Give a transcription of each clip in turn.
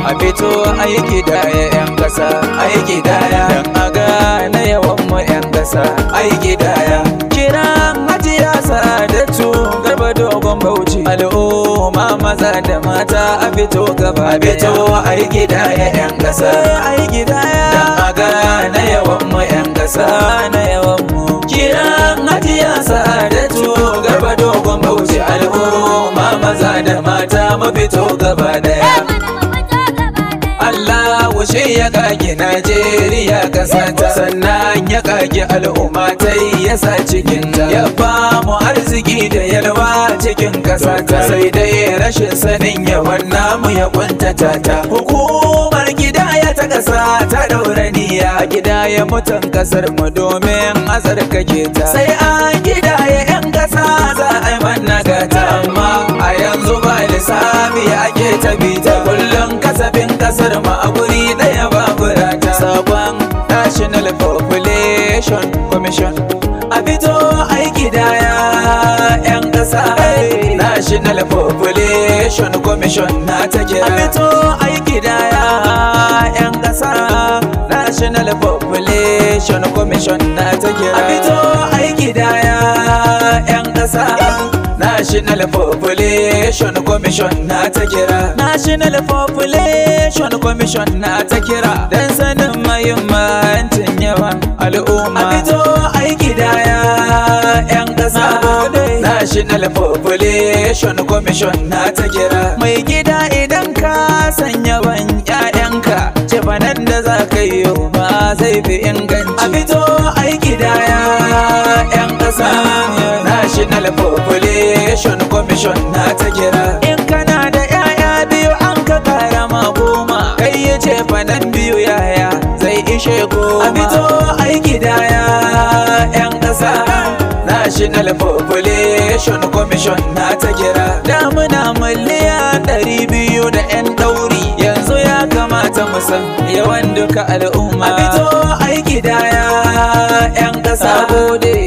A fito aiki daya 'yan ƙasa, aiki daya dan aga na yawan mu 'yan ƙasa, aiki daya. Kiran Hajiya Sa'adatu Garba Dogon Bauchi, al'umma maza da mata a fito gaba, a fito aiki daya 'yan ƙasa, aiki daya dan aga na yawan mu 'yan ƙasa, na yawan mu. Kiran Hajiya Sa'adatu Garba Dogon Bauchi, al'umma maza da mata mu fito gaba daya. Allah wuce ya kage Najeriya kasata, sannan ya kage al'umma ta ya sa cikinta, ya ba mu arziki da yalwa cikin kasata, sai dai rashin sanin yawan namu ya kuntata ta. Hukumar gidaya ta kasa ta daura niyya, gidaya mutan kasar mu domin a tsarkake ta, sai an gidaya 'yan kasa za a yi manna gata, amma a yanzu ba lissafi ake ta bita, kullum kasafin kasar ma a guri daya babu rata. Sabon National Population Commission a fito aiki daya 'yan kasa, National Population Commission na ta kira, a fito aiki daya 'yan kasa, National Population Commission na ta kira, a fito aiki daya 'yan kasa, National Population Commission na ta kira, National Population Commission na ta kira, dan sanin mahimmancin yawan al'umma, a fito aiki daya 'yan ƙasa, National Population Commission na ta kira. Mai gida idan ka san yawan 'ya'yanka, cefanen da za ka yi ba zai fi inganci, a fito aiki daya 'yan ƙasa, National Population Commission na ta kira. In kana da 'ya'ya biyu an ka kara ma goma, kai ya ce fanan biyu yaya zai ishe goma, a fito aiki daya 'yan ƙasa, National Population Commission na ta kira. Damuna miliyan 200 da 'yan ɗauri, yanzu ya kamata mu san yawan duka al'umma, a fito aiki daya 'yan ƙasa,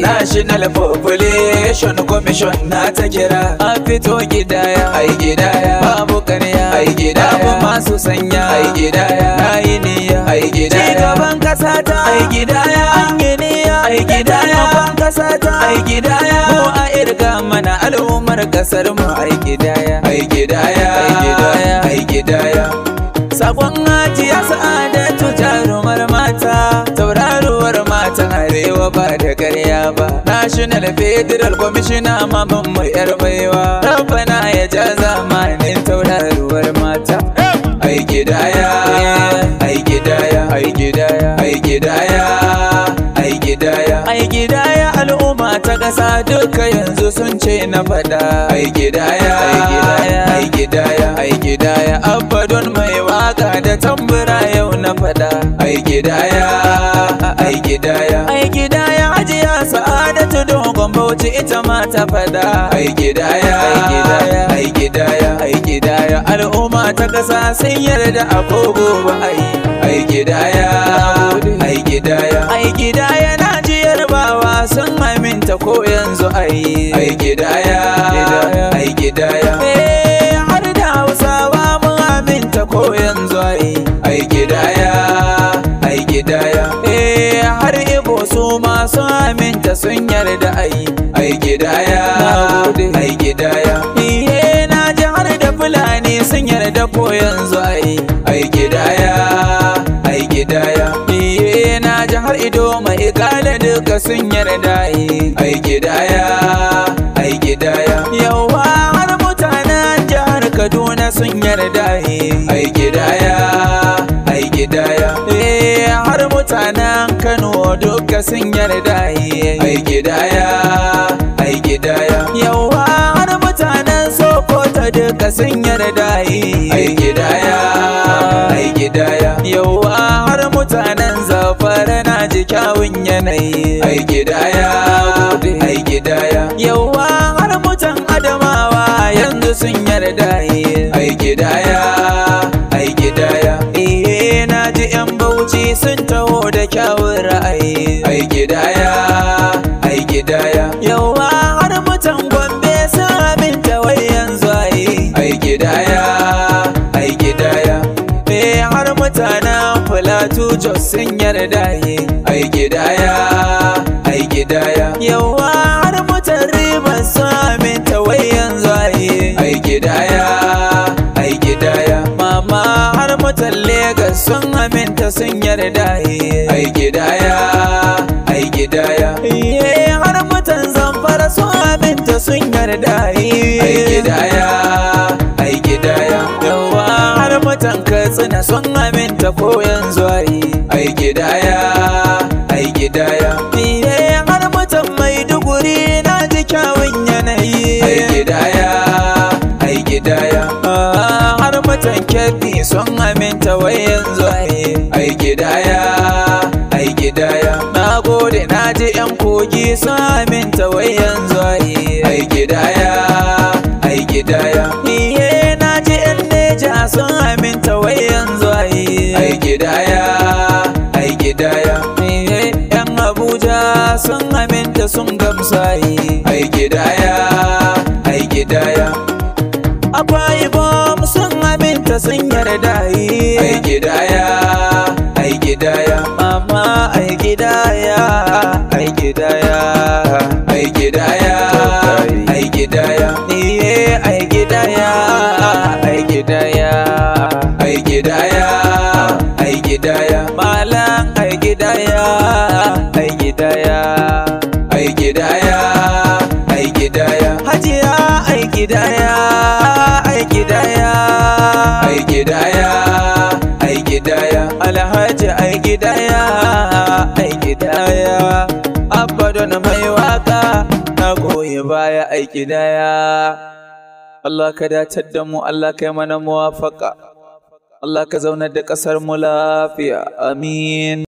National Population Commission na ta kira, a fito gidaya, ai gidaya babu ƙarya, ai gidaya babu masu sanya, ai gidaya na yi niyya, ai gidaya cigaban ƙasa ta, ai gidaya an yi niyya, ai gidaya ban ƙasa ta, ai gidaya mu a irga mana al'ummar ƙasar mu, ai gidaya, ai gidaya, ai gidaya, ai gidaya. Sakon Hajiya Sa'adatu jarumar mata, tauraruwar matan arewa ba da ƙarya ba, National Federal Commissioner maman mu 'yar baiwa, Rabbana ya ja zamanin tauraruwar mata. Ai gidaya, ai gidaya, ai gidaya, ai gidaya, ai gidaya, ai gidaya, al'umma ta ƙasa duka yanzu sun ce na faɗa. Ai gidaya, ai gidaya, ai gidaya, ai gidaya, abadon mai waka da tambura yau na faɗa. Ai gidaya, ai gidaya, ai gidaya, Hajiya Sa'adatu Dogon Bauchi ita ma ta faɗa. Ai gidaya, ai gidaya, ai gidaya, ai gidaya, al'umma ta ƙasa sun yarda a kogo ba ai gidaya, ai gidaya, ai gidaya, Najiyar bawa sun aminta ko yanzu ai gidaya, ai gidaya, har da Hausawa mun aminta ko yanzu ai gidaya, ai gidaya, har Igbo su ma sun aminta sun yarda ai gidaya, ai gidaya, na ji har da Fulani sun yarda ko yanzu ai gidaya, ai gidaya, na ji har Ido mai Igala duka sun yarda ai gidaya, ai gidaya, yawa har mutanen jihar Kaduna sun yarda ai gidaya, ai gidaya, har mutanen Kano duka sun yarda ai gidaya, ai gidaya, yawa har mutanen Sokoto duka sun yarda ai gidaya, ai gidaya, yawa har mutanen Zamfara na ji kyawun yanayi ai gidaya, ai gidaya, yawa har mutan Adamawa yanzu sun yarda ai gidaya, ai gidaya, na ji 'yan Bauchi sun taho da kyawun ra'ayi. Ai gidaya, ai gidaya. Yawa har mutan Gombe sun aminta wai yanzu ayi. Ai gidaya, ai gidaya. Har mutanen Plateau Jos sun yarda yi. Ai gidaya, ai gidaya. Yawa har mutan Rivers sun aminta wai yanzu ayi. Ai gidaya, ai gidaya. Mama har mutan Lagos sun aminta sun yarda yi. Ai gidaya, ai gidaya. Har mutan Zamfara sun aminta sun yarda yi. Ai gidaya, ai gidaya. Yawa har mutan Katsina sun aminta ko yanzu ayi. Ai gidaya, ai gidaya. Har mutan Maiduguri na ji kyawun yanayi. Ai gidaya, ai gidaya. Har mutan Kebbi sun aminta wai yanzu ayi. Ai gidaya, ai gidaya. Na gode na ji 'yan Kogi sun aminta wai yanzu ayi. Ai gidaya, ai gidaya. Na ji 'yan Neja sun aminta wai yanzu ayi. Ai gidaya, ai gidaya. 'Yan Abuja sun aminta sun gamsu ayi. Ai gidaya, ai gidaya. Akwa Ibom sun aminta sun yarda yi. Ai gidaya, ai gidaya. Mama ai gidaya, ai gidaya. Ai gidaya, ai gidaya. Ai gidaya, ai gidaya. Ai gidaya, ai gidaya. Malam ai gidaya, ai gidaya. Ai gidaya, ai gidaya. Hajiya ai gidaya, ai gidaya. Ai gidaya, ai gidaya. Alhaji ai gidaya, ai gidaya. Abba don mai waka na goyi baya ai gidaya. Allah ka datar da mu, Allah ka yi mana muwafaka, Allah ka zaunar da ƙasar mu lafiya, amin.